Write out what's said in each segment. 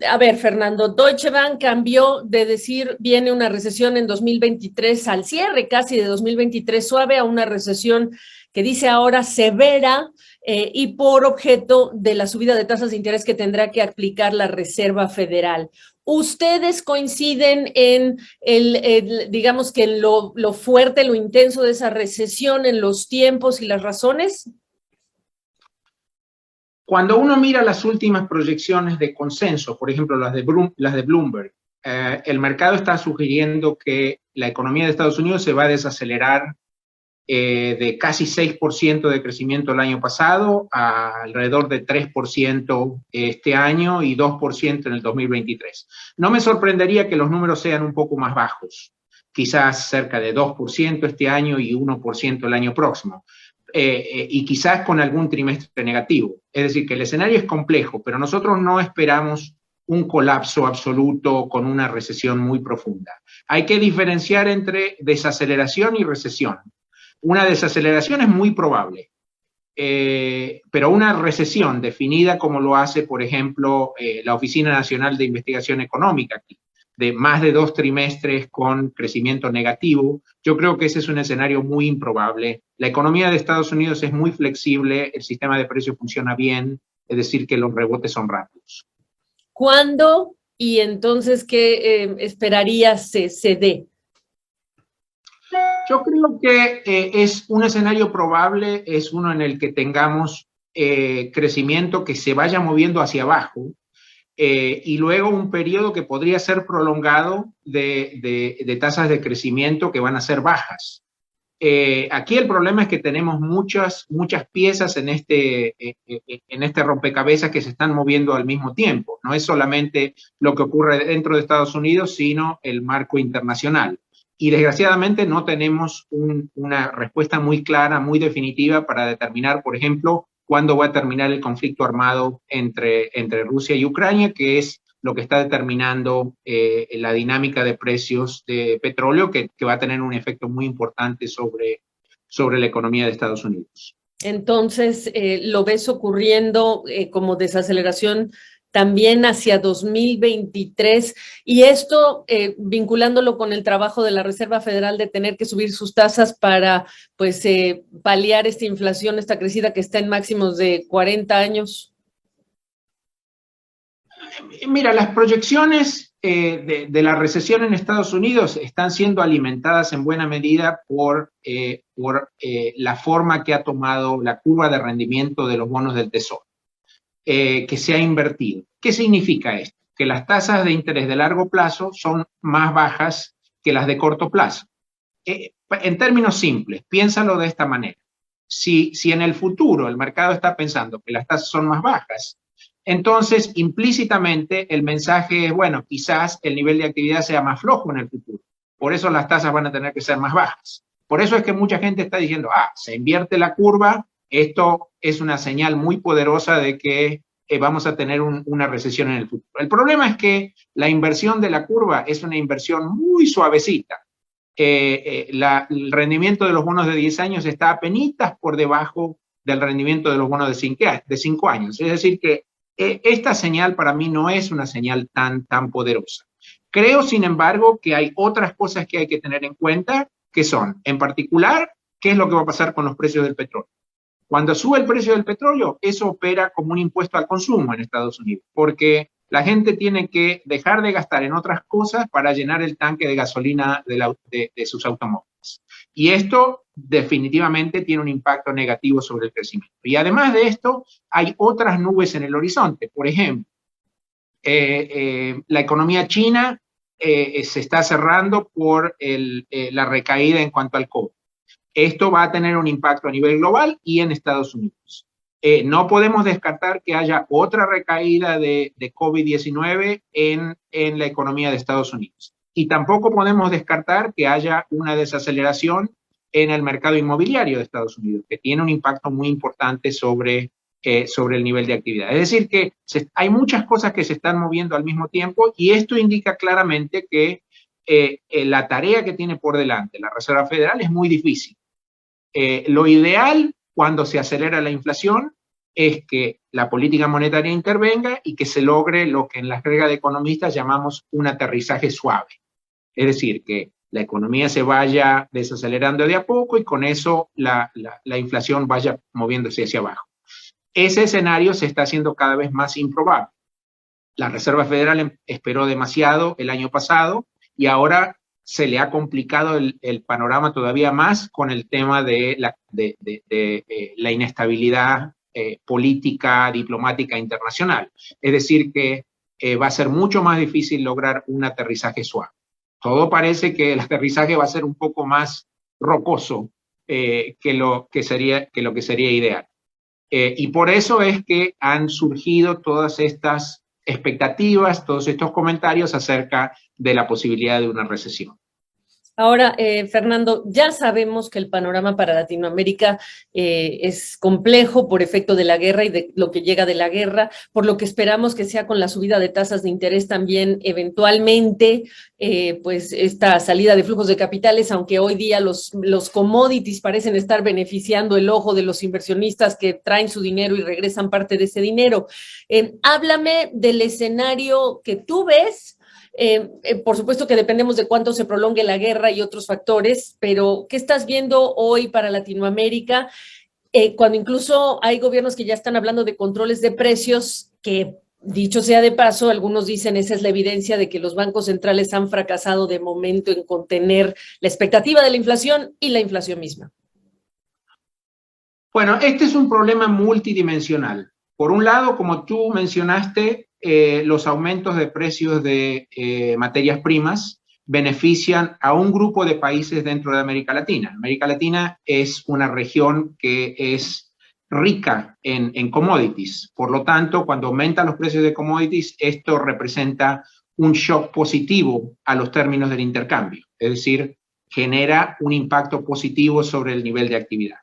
a ver, Fernando, Deutsche Bank cambió de decir viene una recesión en 2023 al cierre casi de 2023 suave a una recesión que dice ahora severa y por objeto de la subida de tasas de interés que tendrá que aplicar la Reserva Federal. ¿Ustedes coinciden en digamos que en lo fuerte, lo intenso de esa recesión, en los tiempos y las razones? Cuando uno mira las últimas proyecciones de consenso, por ejemplo las de Bloomberg, el mercado está sugiriendo que la economía de Estados Unidos se va a desacelerar de casi 6% de crecimiento el año pasado a alrededor de 3% este año y 2% en el 2023. No me sorprendería que los números sean un poco más bajos, quizás cerca de 2% este año y 1% el año próximo. Y quizás con algún trimestre negativo. Es decir, que el escenario es complejo, pero nosotros no esperamos un colapso absoluto con una recesión muy profunda. Hay que diferenciar entre desaceleración y recesión. Una desaceleración es muy probable, pero una recesión definida como lo hace, por ejemplo, la Oficina Nacional de Investigación Económica, de más de 2 trimestres con crecimiento negativo, yo creo que ese es un escenario muy improbable. La economía de Estados Unidos es muy flexible, el sistema de precios funciona bien, es decir, que los rebotes son rápidos. ¿Cuándo y entonces qué esperarías se dé? Yo creo que es un escenario probable, es uno en el que tengamos crecimiento que se vaya moviendo hacia abajo, y luego un periodo que podría ser prolongado de tasas de crecimiento que van a ser bajas. Aquí el problema es que tenemos muchas piezas en este rompecabezas que se están moviendo al mismo tiempo. No es solamente lo que ocurre dentro de Estados Unidos, sino el marco internacional. Y desgraciadamente no tenemos una respuesta muy clara, muy definitiva para determinar, por ejemplo, cuándo va a terminar el conflicto armado entre Rusia y Ucrania, que es lo que está determinando la dinámica de precios de petróleo, que va a tener un efecto muy importante sobre la economía de Estados Unidos. Entonces, ¿lo ves ocurriendo como desaceleración también hacia 2023? Y esto, vinculándolo con el trabajo de la Reserva Federal de tener que subir sus tasas para, pues, paliar esta inflación, esta crecida que está en máximos de 40 años. Mira, las proyecciones de la recesión en Estados Unidos están siendo alimentadas en buena medida por la forma que ha tomado la curva de rendimiento de los bonos del Tesoro, que se ha invertido. ¿Qué significa esto? Que las tasas de interés de largo plazo son más bajas que las de corto plazo. En términos simples, piénsalo de esta manera. Si en el futuro el mercado está pensando que las tasas son más bajas, entonces implícitamente el mensaje es, bueno, quizás el nivel de actividad sea más flojo en el futuro. Por eso las tasas van a tener que ser más bajas. Por eso es que mucha gente está diciendo, se invierte la curva, esto es una señal muy poderosa de que vamos a tener una recesión en el futuro. El problema es que la inversión de la curva es una inversión muy suavecita. El rendimiento de los bonos de 10 años está apenas por debajo del rendimiento de los bonos de 5 años. Es decir que esta señal para mí no es una señal tan poderosa. Creo, sin embargo, que hay otras cosas que hay que tener en cuenta, que son, en particular, qué es lo que va a pasar con los precios del petróleo. Cuando sube el precio del petróleo, eso opera como un impuesto al consumo en Estados Unidos, porque la gente tiene que dejar de gastar en otras cosas para llenar el tanque de gasolina de sus automóviles. Y esto definitivamente tiene un impacto negativo sobre el crecimiento. Y además de esto, hay otras nubes en el horizonte. Por ejemplo, la economía china se está cerrando por la recaída en cuanto al COVID. Esto va a tener un impacto a nivel global y en Estados Unidos. No podemos descartar que haya otra recaída de COVID-19 en la economía de Estados Unidos. Y tampoco podemos descartar que haya una desaceleración en el mercado inmobiliario de Estados Unidos, que tiene un impacto muy importante sobre el nivel de actividad. Es decir, que hay muchas cosas que se están moviendo al mismo tiempo y esto indica claramente que la tarea que tiene por delante la Reserva Federal es muy difícil. Lo ideal cuando se acelera la inflación es que la política monetaria intervenga y que se logre lo que en las reglas de economistas llamamos un aterrizaje suave. Es decir, que la economía se vaya desacelerando de a poco y con eso la inflación vaya moviéndose hacia abajo. Ese escenario se está haciendo cada vez más improbable. La Reserva Federal esperó demasiado el año pasado y ahora se le ha complicado el panorama todavía más con el tema de la inestabilidad política, diplomática internacional. Es decir, que va a ser mucho más difícil lograr un aterrizaje suave. Todo parece que el aterrizaje va a ser un poco más rocoso que lo que sería ideal. Y por eso es que han surgido todas estas expectativas, todos estos comentarios acerca de la posibilidad de una recesión. Ahora, Fernando, ya sabemos que el panorama para Latinoamérica es complejo por efecto de la guerra y de lo que llega de la guerra, por lo que esperamos que sea con la subida de tasas de interés también eventualmente, pues esta salida de flujos de capitales, aunque hoy día los commodities parecen estar beneficiando el ojo de los inversionistas que traen su dinero y regresan parte de ese dinero. Háblame del escenario que tú ves. Por supuesto que dependemos de cuánto se prolongue la guerra y otros factores, pero ¿qué estás viendo hoy para Latinoamérica? Cuando incluso hay gobiernos que ya están hablando de controles de precios, que dicho sea de paso, algunos dicen esa es la evidencia de que los bancos centrales han fracasado de momento en contener la expectativa de la inflación y la inflación misma. Bueno, este es un problema multidimensional. Por un lado, como tú mencionaste, los aumentos de precios de materias primas benefician a un grupo de países dentro de América Latina. América Latina es una región que es rica en commodities. Por lo tanto, cuando aumentan los precios de commodities, esto representa un shock positivo a los términos del intercambio. Es decir, genera un impacto positivo sobre el nivel de actividad.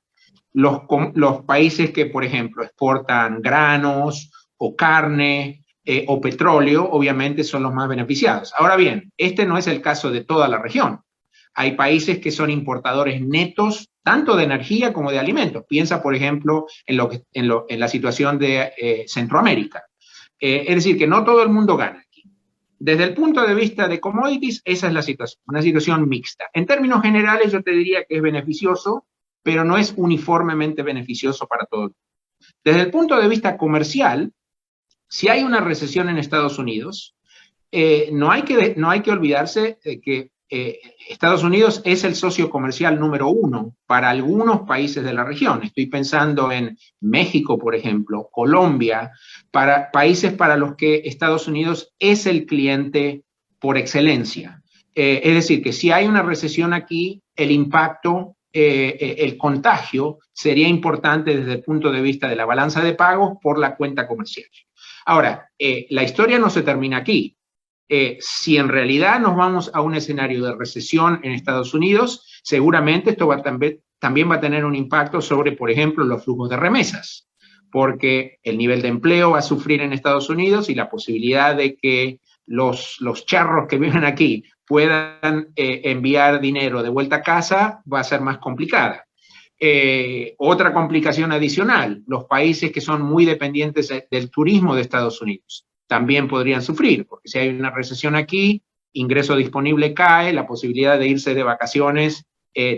Los países que, por ejemplo, exportan granos o carne o petróleo, obviamente son los más beneficiados. Ahora bien, este no es el caso de toda la región. Hay países que son importadores netos, tanto de energía como de alimentos. Piensa, por ejemplo, en la situación de Centroamérica. Es decir, que no todo el mundo gana aquí. Desde el punto de vista de commodities, esa es la situación, una situación mixta. En términos generales, yo te diría que es beneficioso, pero no es uniformemente beneficioso para todos. Desde el punto de vista comercial, si hay una recesión en Estados Unidos, no hay que olvidarse de que Estados Unidos es el socio comercial número 1 para algunos países de la región. Estoy pensando en México, por ejemplo, Colombia, para países para los que Estados Unidos es el cliente por excelencia. Es decir, que si hay una recesión aquí, el impacto, el contagio sería importante desde el punto de vista de la balanza de pagos por la cuenta comercial. Ahora, la historia no se termina aquí. Si en realidad nos vamos a un escenario de recesión en Estados Unidos, seguramente esto también va a tener un impacto sobre, por ejemplo, los flujos de remesas, porque el nivel de empleo va a sufrir en Estados Unidos y la posibilidad de que los charros que viven aquí puedan enviar dinero de vuelta a casa va a ser más complicada. Otra complicación adicional, los países que son muy dependientes del turismo de Estados Unidos también podrían sufrir, porque si hay una recesión aquí, ingreso disponible cae, la posibilidad de irse de vacaciones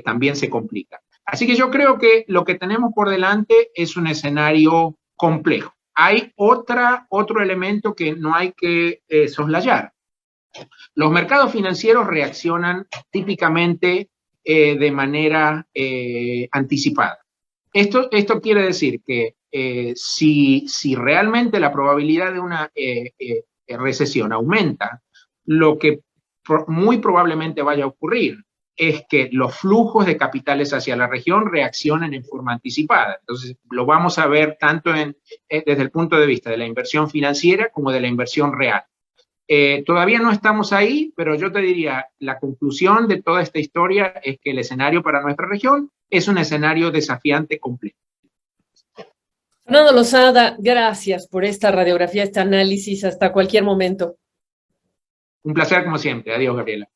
también se complica. Así que yo creo que lo que tenemos por delante es un escenario complejo. Hay otro elemento que no hay que soslayar. Los mercados financieros reaccionan típicamente de manera anticipada. Esto quiere decir que si realmente la probabilidad de una recesión aumenta, lo que muy probablemente vaya a ocurrir es que los flujos de capitales hacia la región reaccionen en forma anticipada. Entonces, lo vamos a ver tanto desde el punto de vista de la inversión financiera como de la inversión real. Todavía no estamos ahí, pero yo te diría, la conclusión de toda esta historia es que el escenario para nuestra región es un escenario desafiante completo. Fernando Losada, gracias por esta radiografía, este análisis. Hasta cualquier momento. Un placer como siempre. Adiós, Gabriela.